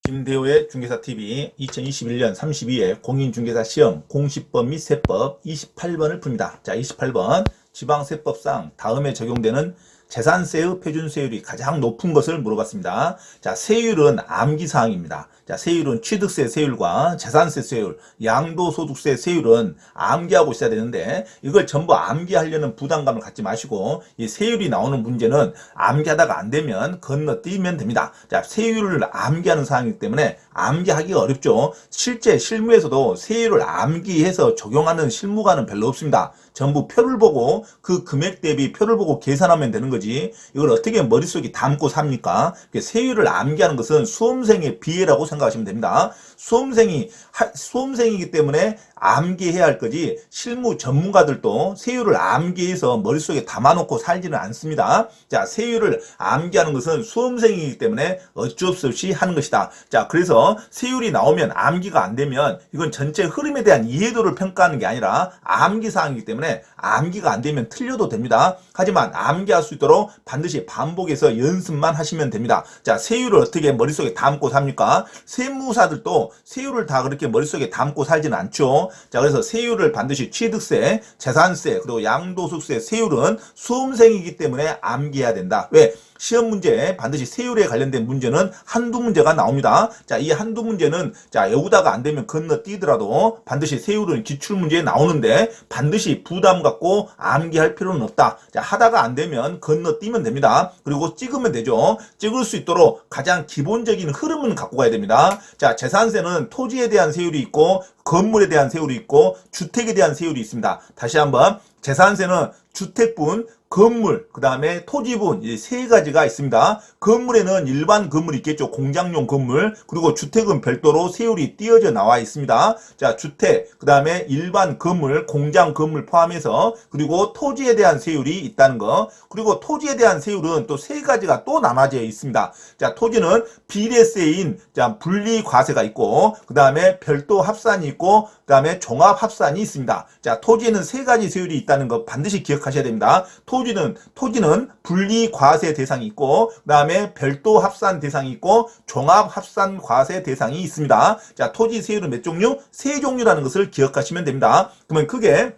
김대호의 중개사TV 2021년 32회 공인중개사 시험 공시법 및 세법 28번을 풉니다. 자, 28번 지방세법상 다음에 적용되는 재산세의 표준세율이 가장 높은 것을 물어봤습니다. 자, 세율은 암기사항입니다. 자, 세율은 취득세 세율과 재산세 세율, 양도소득세 세율은 암기하고 있어야 되는데 이걸 전부 암기하려는 부담감을 갖지 마시고 이 세율이 나오는 문제는 암기하다가 안 되면 건너뛰면 됩니다. 자, 세율을 암기하는 사항이기 때문에 암기하기가 어렵죠. 실제 실무에서도 세율을 암기해서 적용하는 실무가는 별로 없습니다. 전부 표를 보고 그 금액 대비 표를 보고 계산하면 되는 거지 이걸 어떻게 머릿속에 담고 삽니까? 세율을 암기하는 것은 수험생의 비애라고 생각하시면 됩니다. 수험생이기 때문에 암기해야 할 거지 실무 전문가들도 세율을 암기해서 머릿속에 담아놓고 살지는 않습니다. 자, 세율을 암기하는 것은 수험생이기 때문에 어쩔 수 없이 하는 것이다. 자, 그래서 세율이 나오면 암기가 안 되면 이건 전체 흐름에 대한 이해도를 평가하는 게 아니라 암기 사항이기 때문에 암기가 안 되면 틀려도 됩니다. 하지만 암기할 수 있도록 반드시 반복해서 연습만 하시면 됩니다. 자, 세율을 어떻게 머릿속에 담고 삽니까? 세무사들도 세율을 다 그렇게 머릿속에 담고 살지는 않죠. 자, 그래서 세율을 반드시 취득세, 재산세, 그리고 양도소득세 세율은 수험생이기 때문에 암기해야 된다. 왜? 시험 문제에 반드시 세율에 관련된 문제는 한두 문제가 나옵니다. 자, 이 한두 문제는 자, 여기다가 안 되면 건너뛰더라도 반드시 세율은 기출문제에 나오는데 반드시 부담 갖고 암기할 필요는 없다. 자, 하다가 안 되면 건너뛰면 됩니다. 그리고 찍으면 되죠. 찍을 수 있도록 가장 기본적인 흐름은 갖고 가야 됩니다. 자, 재산세는 토지에 대한 세율이 있고 건물에 대한 세율이 있고 주택에 대한 세율이 있습니다. 다시 한번 재산세는 주택분, 건물, 그 다음에 토지분 이 세 가지가 있습니다. 건물에는 일반 건물이 있겠죠. 공장용 건물. 그리고 주택은 별도로 세율이 띄어져 나와 있습니다. 자, 주택, 그 다음에 일반 건물, 공장 건물 포함해서 그리고 토지에 대한 세율이 있다는 거. 그리고 토지에 대한 세율은 또 세 가지가 또 나눠져 있습니다. 자, 토지는 비례세인 자, 분리과세가 있고 그 다음에 별도 합산이 있고 그 다음에 종합합산이 있습니다. 자, 토지에는 세 가지 세율이 있다는 거 반드시 기억하셔야 됩니다. 토지는 분리과세 대상이 있고 그 다음에 별도 합산 대상이 있고 종합합산 과세 대상이 있습니다. 자, 토지 세율은 몇 종류? 세 종류라는 것을 기억하시면 됩니다. 그러면 크게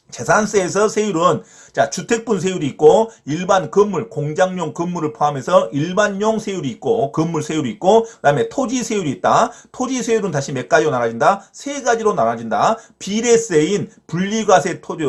재산세에서 세율은 자, 주택분 세율이 있고 일반 건물, 공장용 건물을 포함해서 일반용 세율이 있고 건물 세율이 있고 그 다음에 토지 세율이 있다. 토지 세율은 다시 몇 가지로 나눠진다? 세 가지로 나눠진다. 비례세인 분리과세 토지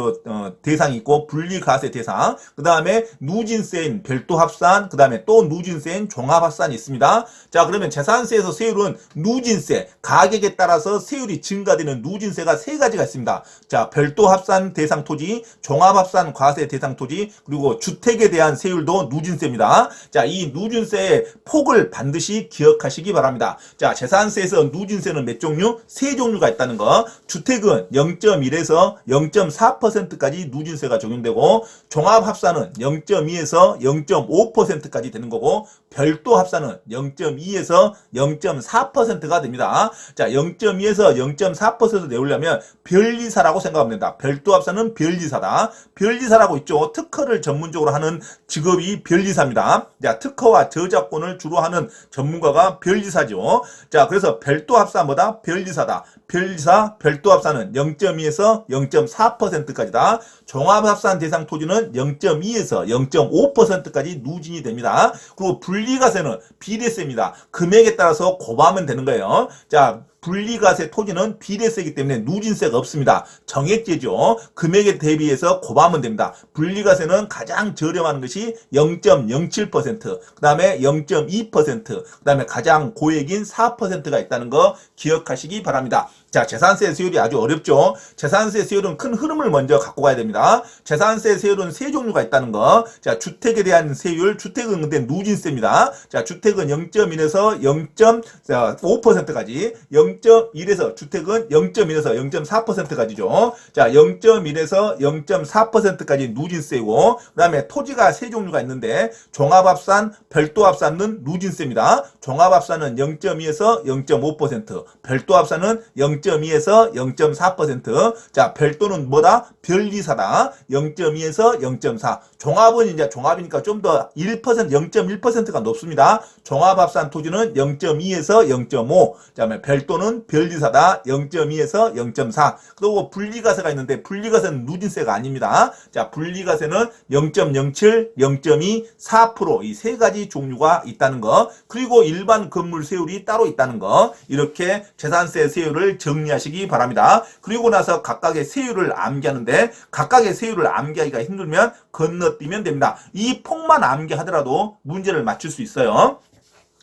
대상이 있고 분리과세 대상, 그 다음에 누진세인 별도 합산, 그 다음에 또 누진세인 종합합산이 있습니다. 자, 그러면 재산세에서 세율은 누진세, 가격에 따라서 세율이 증가되는 누진세가 세 가지가 있습니다. 자, 별도 합산 대상 토지, 종합합산 과세 대상 토지, 그리고 주택에 대한 세율도 누진세입니다. 자, 이 누진세의 폭을 반드시 기억하시기 바랍니다. 자, 재산세에서 누진세는 몇 종류? 세 종류가 있다는 거. 주택은 0.1에서 0.4%까지 누진세가 적용되고 종합합산은 0.2에서 0.5%까지 되는 거고 별도 합산은 0.2에서 0.4%가 됩니다. 자, 0.2에서 0.4% 내우려면 변리사라고 생각하면 된다. 별도 합산은 변리사다. 변리사라고 있죠. 특허를 전문적으로 하는 직업이 변리사입니다. 자, 특허와 저작권을 주로 하는 전문가가 변리사죠. 자, 그래서 별도 합산보다 변리사다. 변리사, 별도 합산은 0.2에서 0.4%까지다. 종합합산 대상 토지는 0.2에서 0.5%까지 누진이 됩니다. 그리고 분리과세는 비례세입니다. 금액에 따라서 곱하면 되는 거예요. 자, 분리과세 토지는 비례세이기 때문에 누진세가 없습니다. 정액제죠. 금액에 대비해서 곱하면 됩니다. 분리과세는 가장 저렴한 것이 0.07%, 그 다음에 0.2%, 그 다음에 가장 고액인 4%가 있다는 거 기억하시기 바랍니다. 자, 재산세 세율이 아주 어렵죠. 재산세 세율은 큰 흐름을 먼저 갖고 가야 됩니다. 재산세 세율은 세 종류가 있다는 거. 자, 주택에 대한 세율, 주택은 근데 누진세입니다. 자, 주택은 0.1에서 0.5%까지, 0.1에서 주택은 0.1에서 0.4%까지죠. 자, 0.1에서 0.4%까지 누진세고, 그 다음에 토지가 세 종류가 있는데 종합합산, 별도합산은 누진세입니다. 종합합산은 0.2에서 0.5%, 별도합산은 0.2에서 0.4%. 자, 별도는 뭐다? 별리사다. 0.2에서 0.4. 종합은 이제 종합이니까 좀 더 1%, 0.1%가 높습니다. 종합합산 토지는 0.2에서 0.5. 그다음에 별도는 별리사다. 0.2에서 0.4. 그리고 분리가세가 있는데 분리가세는 누진세가 아닙니다. 자, 분리가세는 0.07, 0.2, 4% 이 세 가지 종류가 있다는 거. 그리고 일반 건물 세율이 따로 있다는 거. 이렇게 재산세 세율을 정리하시기 바랍니다. 그리고 나서 각각의 세율을 암기하는데 각각의 세율을 암기하기가 힘들면 건너뛰면 됩니다. 이 폭만 암기하더라도 문제를 맞출 수 있어요.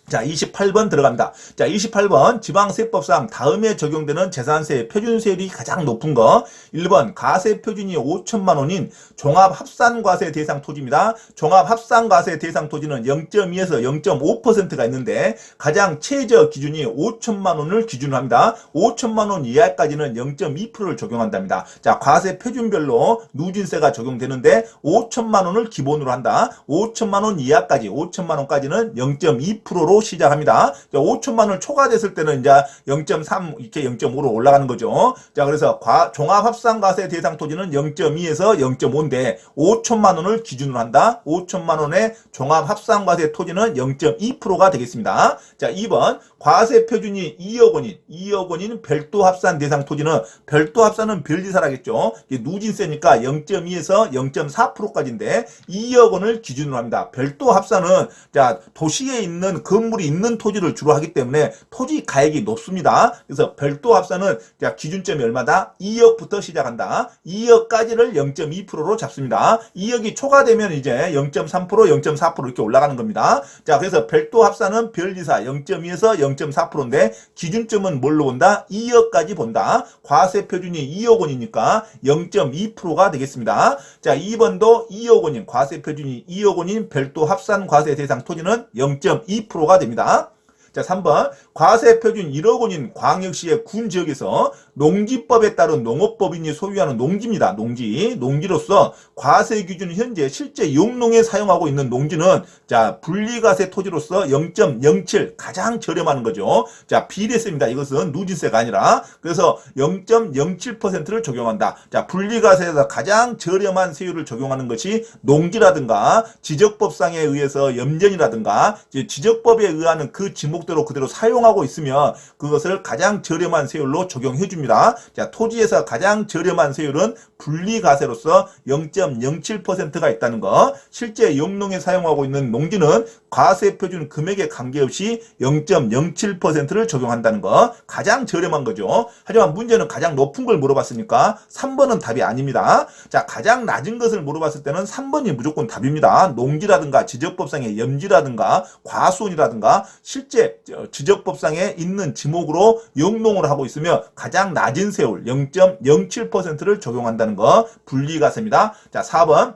자, 28번 들어갑니다. 자, 28번 지방세법상 다음에 적용되는 재산세 표준세율이 가장 높은 거. 1번 가세 표준이 5천만 원인 종합합산과세 대상 토지입니다. 종합합산과세 대상 토지는 0.2에서 0.5%가 있는데 가장 최저 기준이 5천만 원을 기준으로 합니다. 5천만 원 이하까지는 0.2%를 적용한답니다. 자, 과세 표준별로 누진세가 적용되는데 5천만 원을 기본으로 한다. 5천만 원 이하까지 5천만 원까지는 0.2%로 시작합니다. 5천만 원 초과됐을 때는 이제 0.3 이렇게 0.5로 올라가는 거죠. 자, 그래서 종합합산과세 대상 토지는 0.2에서 0.5인데 5천만 원을 기준으로 한다. 5천만 원의 종합합산과세 토지는 0.2%가 되겠습니다. 자, 2번 과세 표준이 2억 원인 별도합산 대상 토지는 별도합산은 별리사라겠죠. 누진세니까 0.2에서 0.4%까지인데 2억 원을 기준으로 합니다. 별도합산은 자, 도시에 있는 건물이 있는 토지를 주로 하기 때문에 토지 가액이 높습니다. 그래서 별도합산은 자, 기준점이 얼마다? 2억부터 시작한다. 2억까지를 0.2%로 잡습니다. 2억이 초과되면 이제 0.3%, 0.4% 이렇게 올라가는 겁니다. 자, 그래서 별도합산은 별리사 0.2에서 0.4%인데 기준점은 뭘로 본다? 2억까지 본다. 과세 표준이 2억 원이니까 0.2%가 되겠습니다. 자, 2번도 2억 원인 과세 표준이 2억 원인 별도합산 과세 대상 토지는 0.2%가 됩니다. 자, 3번 과세 표준 1억 원인 광역시의 군 지역에서 농지법에 따른 농업법인이 소유하는 농지입니다. 농지로서 과세 기준 현재 실제 용농에 사용하고 있는 농지는 자, 분리과세 토지로서 0.07 가장 저렴한 거죠. 자, 비례세입니다. 이것은 누진세가 아니라 그래서 0.07%를 적용한다. 자, 분리과세에서 가장 저렴한 세율을 적용하는 것이 농지라든가 지적법상에 의해서 염전이라든가 지적법에 의한 그 지목대로 그대로 사용하고 있으면 그것을 가장 저렴한 세율로 적용해 줍니다. 자, 토지에서 가장 저렴한 세율은 분리과세로서 0.07%가 있다는 거. 실제 용농에 사용하고 있는 농지는 과세 표준 금액에 관계없이 0.07%를 적용한다는 거. 가장 저렴한 거죠. 하지만 문제는 가장 높은 걸 물어봤으니까 3번은 답이 아닙니다. 자, 가장 낮은 것을 물어봤을 때는 3번이 무조건 답입니다. 농지라든가 지적법상의 염지라든가 과수원이라든가 실제 지적법상에 있는 지목으로 용농을 하고 있으면 가장 낮은 세율 0.07%를 적용한다는 거. 분리과세입니다. 자, 4번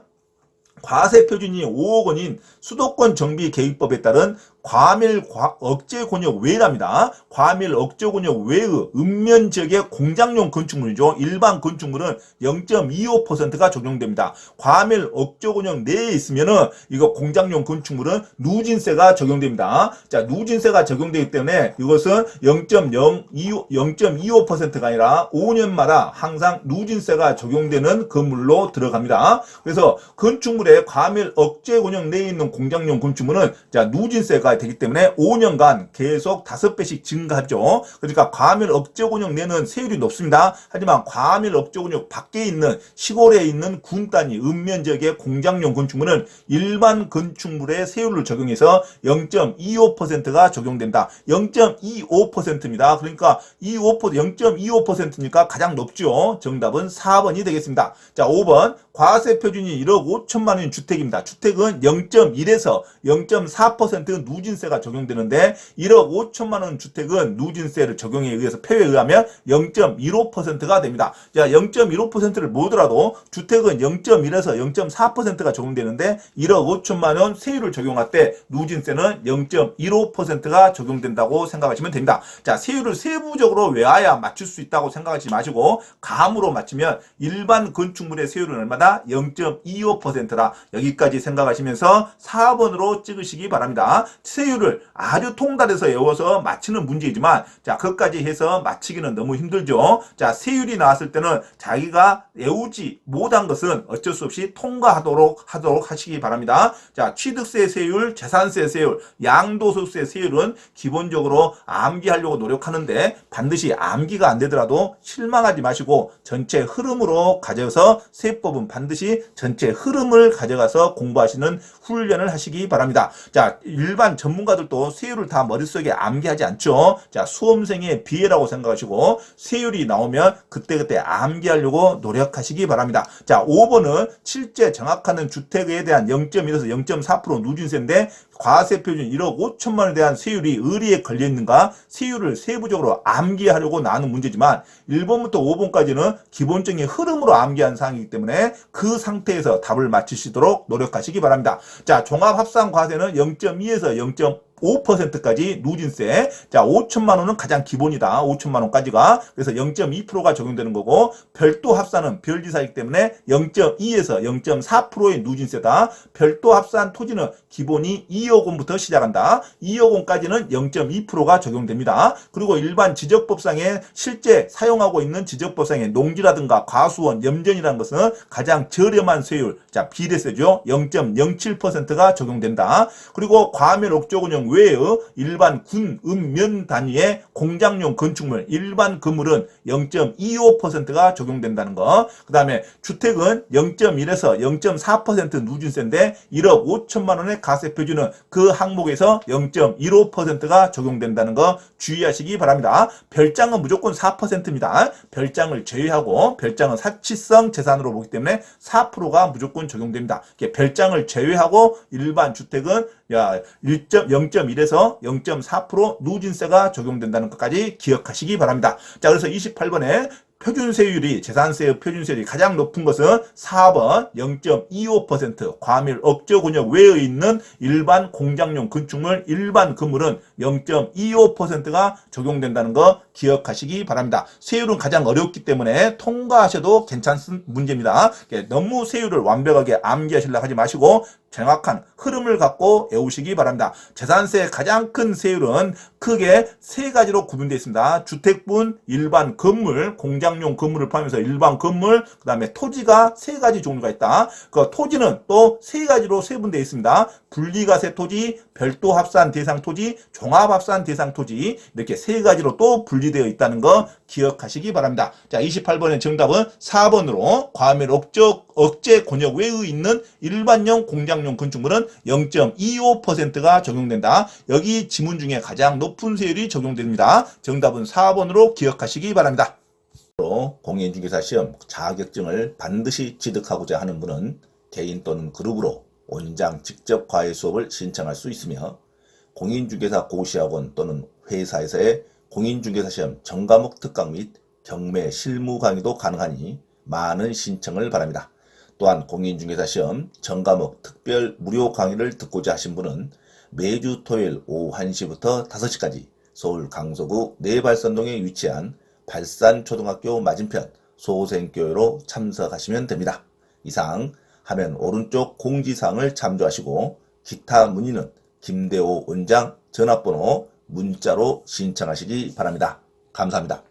과세 표준이 5억 원인 수도권 정비 계획법에 따른 과밀 억제 권역 외랍니다. 과밀 억제 권역 외의 읍면 지역의 공장용 건축물이죠. 일반 건축물은 0.25%가 적용됩니다. 과밀 억제 권역 내에 있으면은 이거 공장용 건축물은 누진세가 적용됩니다. 자, 누진세가 적용되기 때문에 이것은 0.25%가 아니라 5년마다 항상 누진세가 적용되는 건물로 들어갑니다. 그래서 건축물의 과밀 억제 권역 내에 있는 공장용 건축물은 자, 누진세가 되기 때문에 5년간 계속 5배씩 증가하죠. 그러니까 과밀 억제 권역 내는 세율이 높습니다. 하지만 과밀 억제 권역 밖에 있는 시골에 있는 군 단위 읍면 지역의 공장용 건축물은 일반 건축물의 세율을 적용해서 0.25%가 적용된다. 0.25%입니다. 그러니까 0.25%니까 가장 높죠. 정답은 4번이 되겠습니다. 자, 5번 과세 표준이 1억 5천만 원인 주택입니다. 주택은 0.1에서 0.4% 누진세가 적용되는데 1억 5천만 원 주택은 누진세를 적용에 의해서 표에 의하면 0.15%가 됩니다. 자, 0.15%를 모더라도 주택은 0.1에서 0.4%가 적용되는데 1억 5천만 원 세율을 적용할 때 누진세는 0.15%가 적용된다고 생각하시면 됩니다. 자, 세율을 세부적으로 외워야 맞출 수 있다고 생각하지 마시고 감으로 맞추면 일반 건축물의 세율은 얼마다? 0.25%라 여기까지 생각하시면서 4번으로 찍으시기 바랍니다. 세율을 아주 통달해서 외워서 맞히는 문제이지만 자, 그것까지 해서 맞히기는 너무 힘들죠. 자, 세율이 나왔을 때는 자기가 외우지 못한 것은 어쩔 수 없이 통과하도록 하시기 바랍니다. 자, 취득세 세율, 재산세 세율, 양도소득세 세율은 기본적으로 암기하려고 노력하는데 반드시 암기가 안 되더라도 실망하지 마시고 전체 흐름으로 가져서 세법은 반드시 전체 흐름을 가져가서 공부하시는 훈련을 하시기 바랍니다. 자, 일반 전문가들도 세율을 다 머릿속에 암기하지 않죠. 자, 수험생의 비애라고 생각하시고 세율이 나오면 그때그때 암기하려고 노력하시기 바랍니다. 자, 5번은 실제 정확하는 주택에 대한 0.1에서 0.4% 누진세인데 과세 표준 1억 5천만 원에 대한 세율이 의리에 걸려있는가 세율을 세부적으로 암기하려고 나오는 문제지만 1번부터 5번까지는 기본적인 흐름으로 암기한 사항이기 때문에 그 상태에서 답을 맞추시도록 노력하시기 바랍니다. 자, 종합합산과세는 0.2에서 0.5%까지 누진세. 자, 5천만 원은 가장 기본이다. 5천만 원까지가. 그래서 0.2%가 적용되는 거고 별도 합산은 별지사이기 때문에 0.2에서 0.4%의 누진세다. 별도 합산 토지는 기본이 2억 원부터 시작한다. 2억 원까지는 0.2%가 적용됩니다. 그리고 일반 지적법상에 실제 사용하고 있는 지적법상의 농지라든가 과수원, 염전이라는 것은 가장 저렴한 세율, 자, 비례세죠. 0.07%가 적용된다. 그리고 과밀 옥조군용 외의 일반 군, 은, 면 단위의 공장용 건축물, 일반 건물은 0.25%가 적용된다는 거. 그 다음에 주택은 0.1에서 0.4% 누진세인데 1억 5천만 원의 과세 표준은 그 항목에서 0.15%가 적용된다는 거 주의하시기 바랍니다. 별장은 무조건 4%입니다. 별장을 제외하고 별장은 사치성 재산으로 보기 때문에 4%가 무조건 적용됩니다. 별장을 제외하고 일반 주택은 0.1에서 0.4% 누진세가 적용된다는 것까지 기억하시기 바랍니다. 자, 그래서 28번에 표준세율이 재산세의 표준세율이 가장 높은 것은 4번 0.25% 과밀 억저군역 외에 있는 일반 공장용 건축물 일반 건물은 0.25%가 적용된다는 거 기억하시기 바랍니다. 세율은 가장 어렵기 때문에 통과하셔도 괜찮은 문제입니다. 너무 세율을 완벽하게 암기하시려고 하지 마시고 정확한 흐름을 갖고 외우시기 바랍니다. 재산세의 가장 큰 세율은 크게 세 가지로 구분되어 있습니다. 주택분, 일반 건물, 공장용 건물을 포함해서 일반 건물, 그 다음에 토지가 세 가지 종류가 있다. 그 토지는 또 세 가지로 세분되어 있습니다. 분리과세 토지, 별도 합산 대상 토지, 종합 합산 대상 토지 이렇게 세 가지로 또 분리되어 있다는 거 기억하시기 바랍니다. 자, 28번의 정답은 4번으로 과밀 억제 권역 외에 있는 일반용 공장용 건축물은 0.25%가 적용된다. 여기 지문 중에 가장 높은 세율이 적용됩니다. 정답은 4번으로 기억하시기 바랍니다. 공인중개사 시험 자격증을 반드시 취득하고자 하는 분은 개인 또는 그룹으로 원장 직접 과외 수업을 신청할 수 있으며 공인중개사 고시학원 또는 회사에서의 공인중개사 시험 전과목 특강 및 경매 실무 강의도 가능하니 많은 신청을 바랍니다. 또한 공인중개사 시험 전과목 특별 무료 강의를 듣고자 하신 분은 매주 토요일 오후 1시부터 5시까지 서울 강서구 내발산동에 위치한 발산초등학교 맞은편 소생교회로 참석하시면 됩니다. 이상 화면 오른쪽 공지사항을 참조하시고 기타 문의는 김대호 원장 전화번호 문자로 신청하시기 바랍니다. 감사합니다.